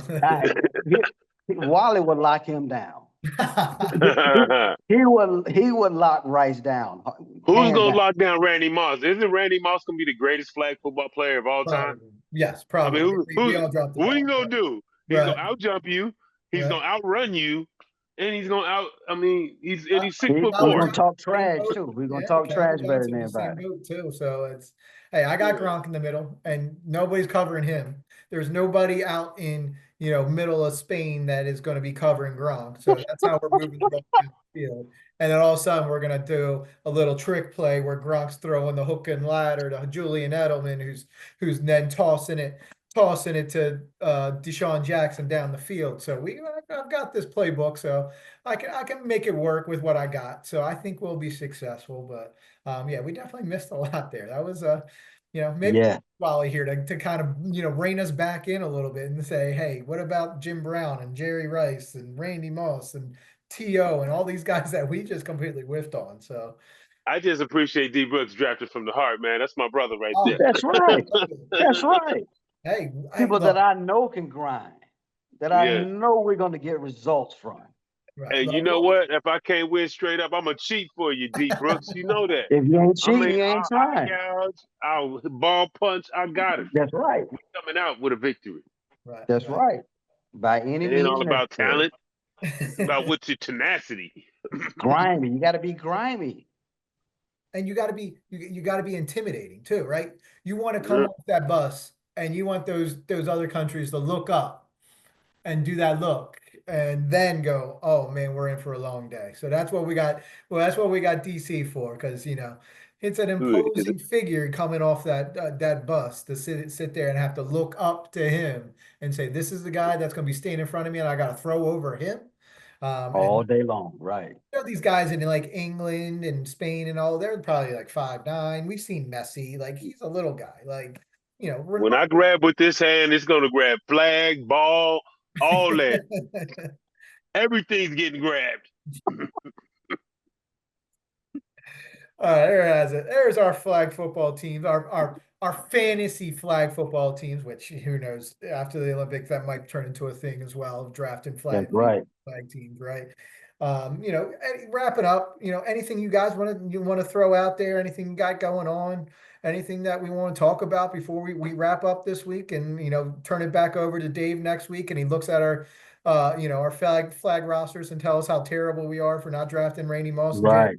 Wally would lock him down. He would lock Rice down. Who's gonna lock down Randy Moss? Isn't Randy Moss gonna be the greatest flag football player of all time? Probably. Yes, probably. I mean, We all dropped the what are you ball, gonna do? He's gonna out jump you. He's gonna outrun you, and he's gonna out. I mean, he's 6'4". We're gonna talk trash too. We're gonna talk trash better than everybody. anybody. Too. So hey, I got Gronk in the middle, and nobody's covering him. There's nobody out in middle of Spain that is going to be covering Gronk. So that's how we're moving the ball down the field. And then all of a sudden we're going to do a little trick play where Gronk's throwing the hook and ladder to Julian Edelman, who's then tossing it to Deshaun Jackson down the field. So I've got this playbook, so I can make it work with what I got. So I think we'll be successful. But yeah, we definitely missed a lot there. That was maybe Wally here to kind of rein us back in a little bit and say, hey, what about Jim Brown and Jerry Rice and Randy Moss and T.O. and all these guys that we just completely whiffed on. So I just appreciate D Brooks drafted from the heart, man. That's my brother right there. That's right. That's right. Hey, people that I know can grind, that I know we're going to get results from. Right. And you know what? If I can't win straight up, I'm going to cheat for you, D Brooks. You know that. If you ain't cheating, you ain't trying. I'll ball punch. I got it. That's right. We're coming out with a victory. Right. That's right. By any means. It ain't all about talent. It's about what's your tenacity. Grimy. You got to be grimy. And you got to be intimidating too, right? You want to come off that bus, and you want those other countries to look up and do that look, and then go, oh man, we're in for a long day. So that's what we got. Well, that's what we got DC for, because it's an imposing figure coming off that bus to sit there and have to look up to him and say, this is the guy that's going to be staying in front of me, and I got to throw over him. All day long, right? These guys in like England and Spain and all, they're probably like 5'9". We've seen Messi, like he's a little guy. Like when I grab with this hand, it's gonna grab flag, ball, all that. Everything's getting grabbed. All right, there it has it. There's our flag football teams, our fantasy flag football teams, which who knows, after the Olympics that might turn into a thing as well, drafting flag teams, right? Wrapping up, anything you guys want to throw out there, anything you got going on, anything that we want to talk about before we wrap up this week, and turn it back over to Dave next week, and he looks at our our flag rosters and tell us how terrible we are for not drafting Randy Moss. Right.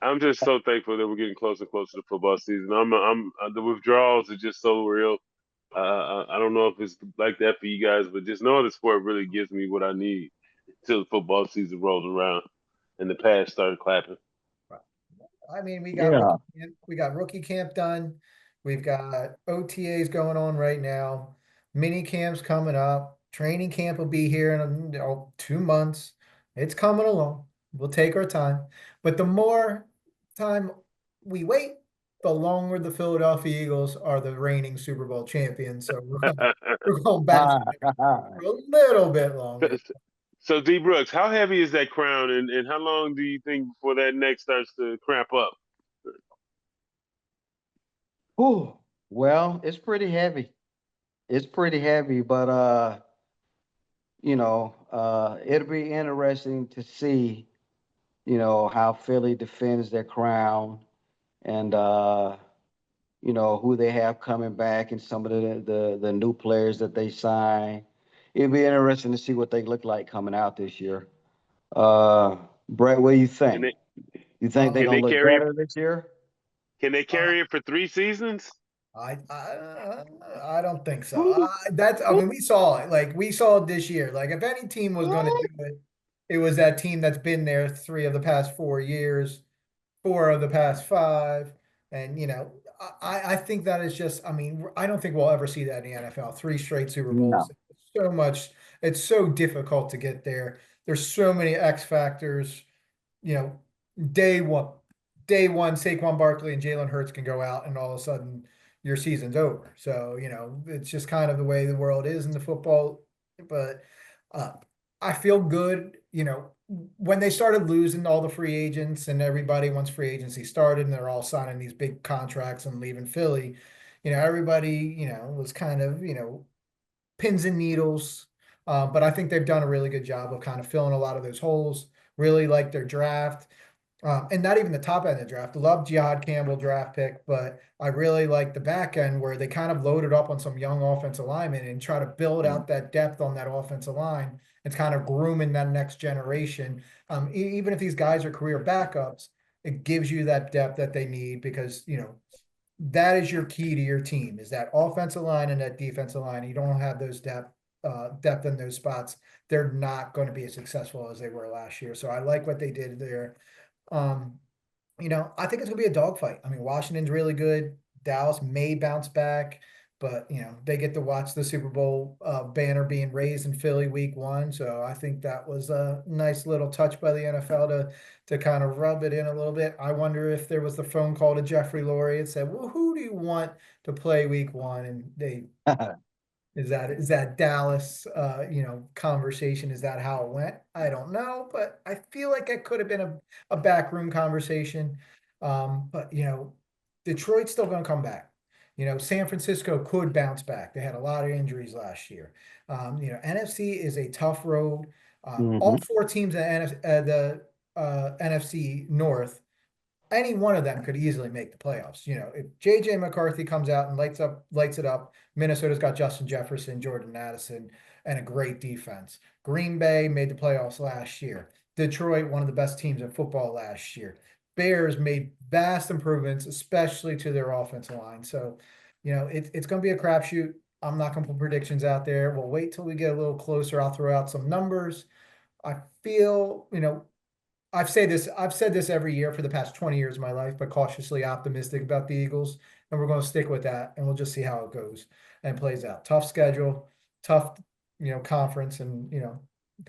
I'm just so thankful that we're getting closer and closer to football season. The withdrawals are just so real. I don't know if it's like that for you guys, but just knowing the sport really gives me what I need until the football season rolls around and the pads start clapping. I mean, we got rookie camp done. We've got OTAs going on right now. Mini camps coming up. Training camp will be here in 2 months. It's coming along. We'll take our time. But the more time we wait, the longer the Philadelphia Eagles are the reigning Super Bowl champions. So we're going back for a little bit longer. So, D. Brooks, how heavy is that crown, and how long do you think before that neck starts to cramp up? Well, it's pretty heavy. It's pretty heavy, but It'll be interesting to see, how Philly defends their crown and who they have coming back and some of the new players that they sign. It'll be interesting to see what they look like coming out this year. Brett, what do you Can think? they You think they're can they gonna look carry it? better this year? Can they Uh, carry it for 3 seasons? I don't think so. I mean, we saw it. Like we saw it this year. Like if any team was going to do it, it was that team that's been there 3 of the past 4 years, 4 of the past 5, and I think that is just. I mean, I don't think we'll ever see that in the NFL. 3 straight Super Bowls. No. So much. It's so difficult to get there. There's so many X factors. You know, day one, day one, Saquon Barkley and Jalen Hurts can go out, and all of a sudden your season's over. So it's just kind of the way the world is in the football. But uh, I feel good. When they started losing all the free agents, and everybody once free agency started, and they're all signing these big contracts and leaving Philly. Everybody was kind of pins and needles. But I think they've done a really good job of kind of filling a lot of those holes. Really like their draft. And not even the top end of the draft. Love Jihad Campbell draft pick, but I really like the back end where they kind of loaded up on some young offensive linemen and try to build out that depth on that offensive line. It's kind of grooming that next generation. Even if these guys are career backups, it gives you that depth that they need because that is your key to your team is that offensive line and that defensive line. You don't have those depth in those spots. They're not going to be as successful as they were last year. So I like what they did there. Um, I think it's gonna be a dogfight. I mean, Washington's really good. Dallas may bounce back, but they get to watch the Super Bowl banner being raised in Philly week 1. So I think that was a nice little touch by the NFL to kind of rub it in a little bit. I wonder if there was the phone call to Jeffrey Lurie and said, "Well, who do you want to play week 1?" And they is that Dallas conversation? Is that how it went? I don't know, but I feel like it could have been a backroom conversation. But Detroit's still gonna come back. San Francisco could bounce back. They had a lot of injuries last year. NFC is a tough road. All Hmm. 4 teams in the NFC North, any one of them could easily make the playoffs. If JJ McCarthy comes out and lights it up, Minnesota's got Justin Jefferson, Jordan Addison, and a great defense. Green Bay made the playoffs last year. Detroit, one of the best teams in football last year. Bears made vast improvements, especially to their offensive line. So, it's going to be a crapshoot. I'm not going to put predictions out there. We'll wait till we get a little closer. I'll throw out some numbers. I feel, I've said this every year for the past 20 years of my life, but cautiously optimistic about the Eagles. And we're going to stick with that and we'll just see how it goes and plays out. Tough schedule, tough, conference, and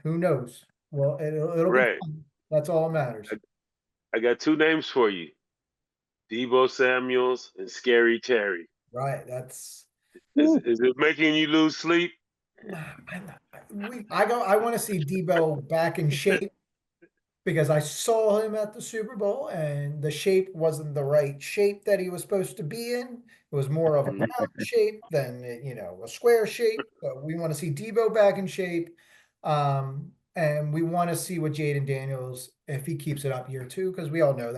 who knows? Well, it'll be Right. fun. That's all that matters. I got two names for you: Debo Samuels and Scary Terry. Right. That's Is it making you lose sleep? I want to see Debo back in shape because I saw him at the Super Bowl and the shape wasn't the right shape that he was supposed to be in. It was more of a Mhm. round shape than a square shape. So we want to see Debo back in shape. And we want to see what Jaden Daniels, if he keeps it up year 2, because we all know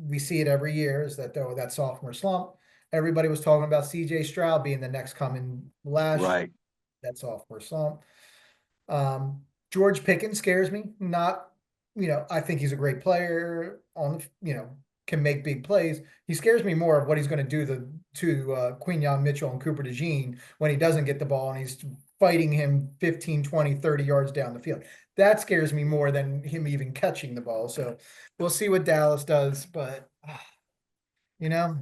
we see it every year is that though that sophomore slump. Everybody was talking about CJ Stroud being the next coming last year, Right. that sophomore slump. Um, George Pickens scares me. Not, I think he's a great player can make big plays. He scares me more of what he's going to do to Quinyon Mitchell and Cooper DeJean when he doesn't get the ball and he's fighting him 15, 20, 30 yards down the field. That scares me more than him even catching the ball. So we'll see what Dallas does, but you know,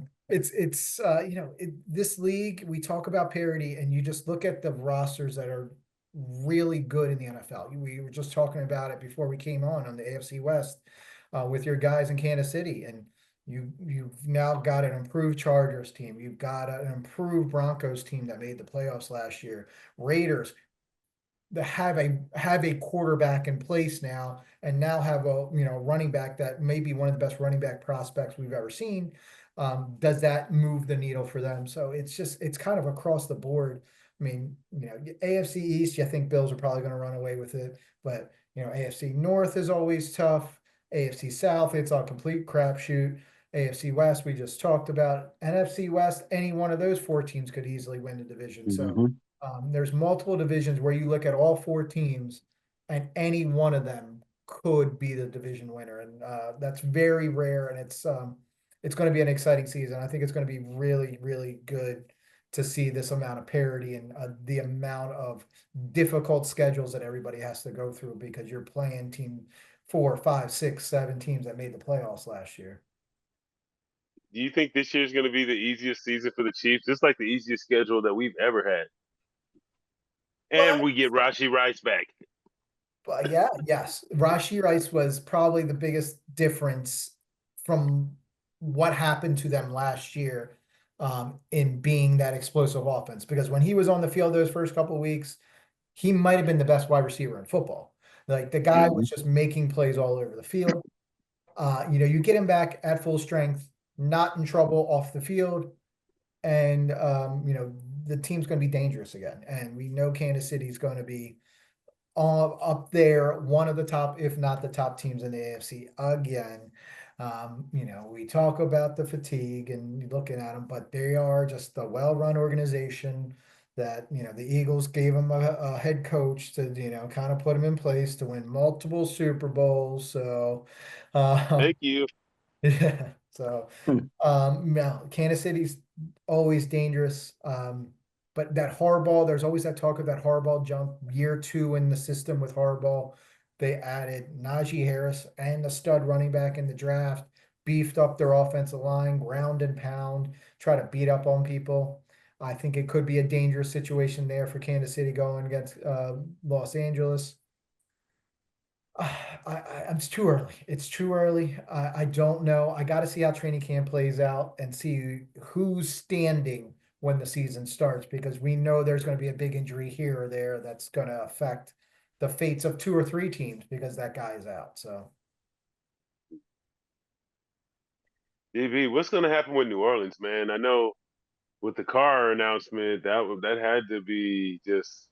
this league, we talk about parity and you just look at the rosters that are really good in the NFL. We were just talking about it before we came on the AFC West with your guys in Kansas City, and you've now got an improved Chargers team. You've got an improved Broncos team that made the playoffs last year. Raiders that have a quarterback in place now, and now have a running back that may be one of the best running back prospects we've ever seen. Does that move the needle for them? So it's kind of across the board. I mean, AFC East, I think Bills are probably going to run away with it, but AFC North is always tough. AFC South, it's a complete crapshoot. AFC West, we just talked about. NFC West, any one of those four teams could easily win the division. So there's multiple divisions where you look at all four teams, and any one of them could be the division winner, and that's very rare. And it's going to be an exciting season. I think it's going to be really, really good to see this amount of parity and the amount of difficult schedules that everybody has to go through because you're playing team 4, 5, 6, 7 teams that made the playoffs last year. Do you think this year's going to be the easiest season for the Chiefs? It's like the easiest schedule that we've ever had. And But we get Rashee Rice back. yes, Rashee Rice was probably the biggest difference from what happened to them last year in being that explosive offense. Because when he was on the field those first couple of weeks, he might have been the best wide receiver in football. Like the guy was just making plays all over the field. You get him back at full strength, not in trouble off the field, and the team's going to be dangerous again. And we know Kansas City's going to be up there, one of the top, if not the top teams in the AFC again. We talk about the fatigue and looking at them, but they are just a well-run organization that, the Eagles gave them a head coach to, kind of put him in place to win multiple Super Bowls. So, Thank you. yeah. So, now Kansas City's always dangerous. But that Harbaugh, there's always that talk of that Harbaugh jump year 2 in the system with Harbaugh. They added Najee Harris and a stud running back in the draft, beefed up their offensive line, ground and pound, try to beat up on people. I think it could be a dangerous situation there for Kansas City going against Los Angeles. It's too early. It's too early. I don't know. I got to see how training camp plays out and see who's standing when the season starts, because we know there's going to be a big injury here or there that's going to affect the fates of 2 or 3 teams because that guy is out. So, DB, what's going to happen with New Orleans, man? I know with the Carr announcement, that had to be just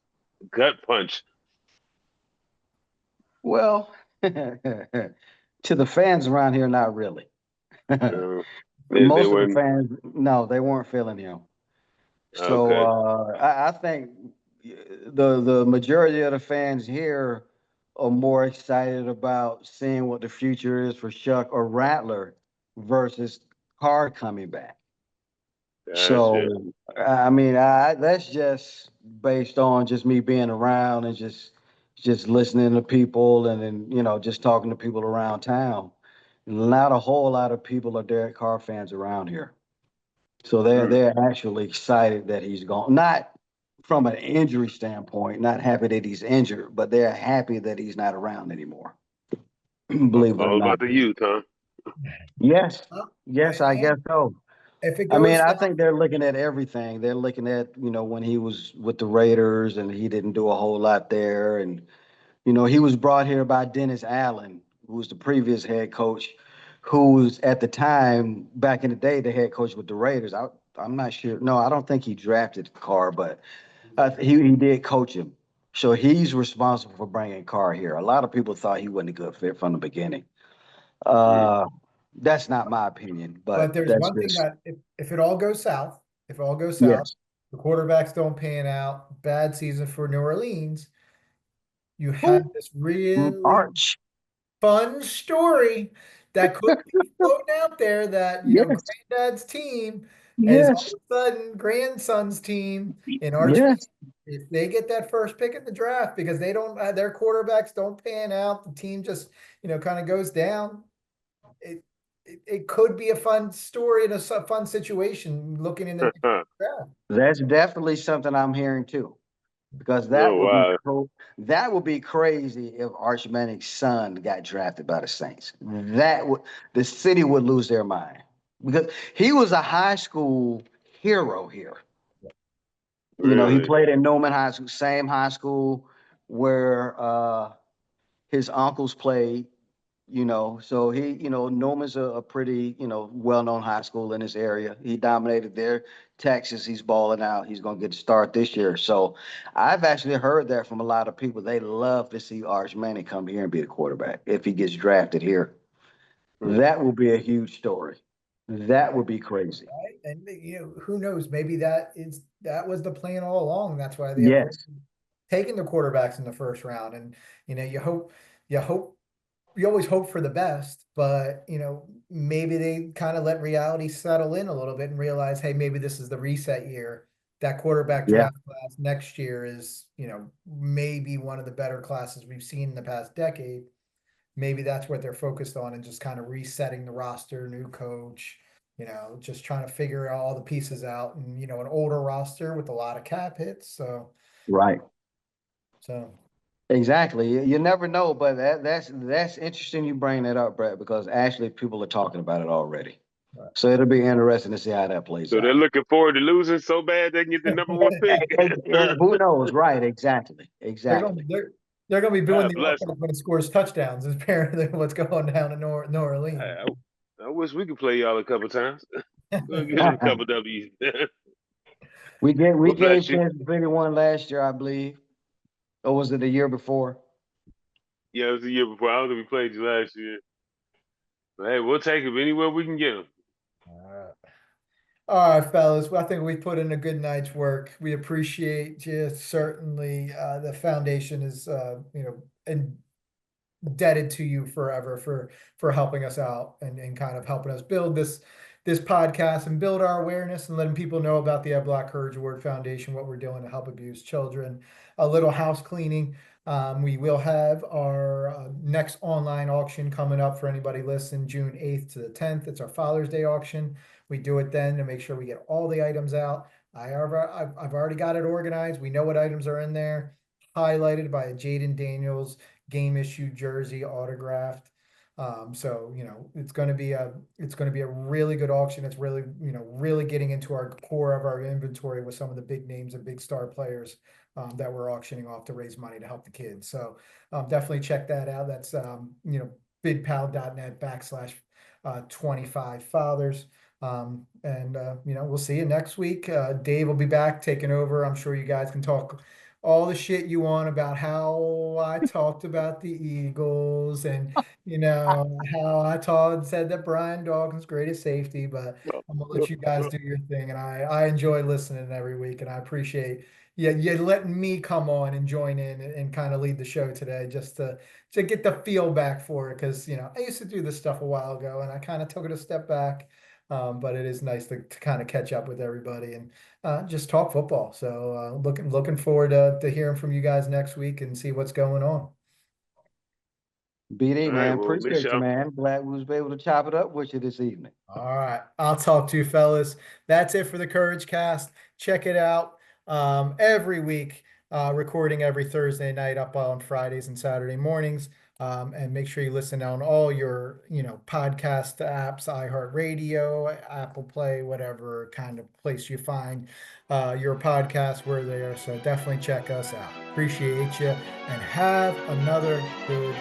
gut punch. Well, to the fans around here, not really. Most of the fans, no, they weren't feeling him. So Okay. I think the majority of the fans here are more excited about seeing what the future is for Shuck or Rattler versus Carr coming back. Gotcha. So I mean, that's just based on just me being around and just listening to people and then just talking to people around town. Not a whole lot of people are Derek Carr fans around here. So they're actually excited that he's gone. Not from an injury standpoint, not happy that he's injured, but they're happy that he's not around anymore. Believe it or All not. about the youth, huh? Yes. Yes, I guess so. if it I mean, goes I south, think they're looking at everything. They're looking at, when he was with the Raiders and he didn't do a whole lot there. And, he was brought here by Dennis Allen, who was the previous head coach, who was at the time, back in the day, the head coach with the Raiders. I'm not sure. No, I don't think he drafted Carr, but he did coach him. So he's responsible for bringing Carr here. A lot of people thought he wasn't a good fit from the beginning. That's not my opinion, but but there's that's one thing just, that if it all goes south, yes. the quarterbacks don't pan out, bad season for New Orleans, you have Who? this really Arch. fun story that could be floating out there that, Yes. granddad's team is all Yes. of a sudden grandson's team in Arch. Yes. If they get that first pick in the draft because they don't, their quarterbacks don't pan out, the team just, kind of goes down. It could be a fun story and a fun situation looking in the draft. That's definitely something I'm hearing too, because Oh, wow. that would be crazy if Arch Manning's son got drafted by the Saints. The city would lose their mind because he was a high school hero here. He Really? played at Newman High School, same high school where his uncles played. So Norman's a pretty, well-known high school in this area. He dominated there. Texas, he's balling out. He's going to get a start this year. So I've actually heard that from a lot of people. They love to see Arch Manning come here and be the quarterback if he gets drafted here. That will be a huge story. That would be crazy. Right? And who knows? Maybe that was the plan all along. That's why they Yes. taking the quarterbacks in the first round. And you always hope for the best, but maybe they kind of let reality settle in a little bit and realize, hey, maybe this is the reset year. That quarterback Yeah. draft class next year is, maybe one of the better classes we've seen in the past decade. Maybe that's what they're focused on, and just kind of resetting the roster, new coach, just trying to figure all the pieces out, and an older roster with a lot of cap hits. So Right. so Exactly. You never know, but that's interesting you bring that up, Brett, because actually people are talking about it already. Right. So it'll be interesting to see how that plays So out. they're looking forward to losing so bad they can get the number one pick. Yeah, who knows? Right. Exactly. they're Exactly. they're going to be booing God the bless offense them. when it scores touchdowns. Is apparently what's going down in New Orleans. I wish we could play y'all a couple times. We'll get a couple W's. We Well, gave bless you. Kansas City one last year, I believe. Or was it the year before? Yeah, it was the year before. I don't think we played you last year. But hey, we'll take them anywhere we can get them. All right, fellas. Well, I think we put in a good night's work. We appreciate you. Certainly, the foundation is, indebted to you forever for helping us out, and kind of helping us build this podcast and build our awareness and letting people know about the Ed Black Courage Award Foundation, what we're doing to help abused children. A little house cleaning. We will have our next online auction coming up for anybody listening, June 8th to the 10th. It's our Father's Day auction. We do it then to make sure we get all the items out. I've already got it organized. We know what items are in there, highlighted by a Jaden Daniels game issue jersey autographed. So it's going to be a really good auction. It's really really getting into our core of our inventory with some of the big names and big star players that we're auctioning off to raise money to help the kids. So definitely check that out. That's bigpal.net/25 fathers. We'll see you next week. Dave will be back taking over. I'm sure you guys can talk all the shit you want about how I talked about the Eagles, and how I said that Brian Dawkins greatest safety, but I'm gonna let you guys do your thing, and I enjoy listening every week, and I appreciate you letting me come on and join in and kind of lead the show today, just to get the feel back for it, because I used to do this stuff a while ago and I kind of took it a step back. But it is nice to kind of catch up with everybody and just talk football. So looking forward to hearing from you guys next week and see what's going on. BD, All right, man, well, miss appreciate you, y'all. man. Glad we was able to chop it up with you this evening. All right, I'll talk to you, fellas. That's it for the Courage Cast. Check it out every week. Recording every Thursday night, up on Fridays and Saturday mornings. And make sure you listen on all your, podcast apps, iHeartRadio, Apple Play, whatever kind of place you find your podcast, we're there. So definitely check us out. Appreciate you, and have another good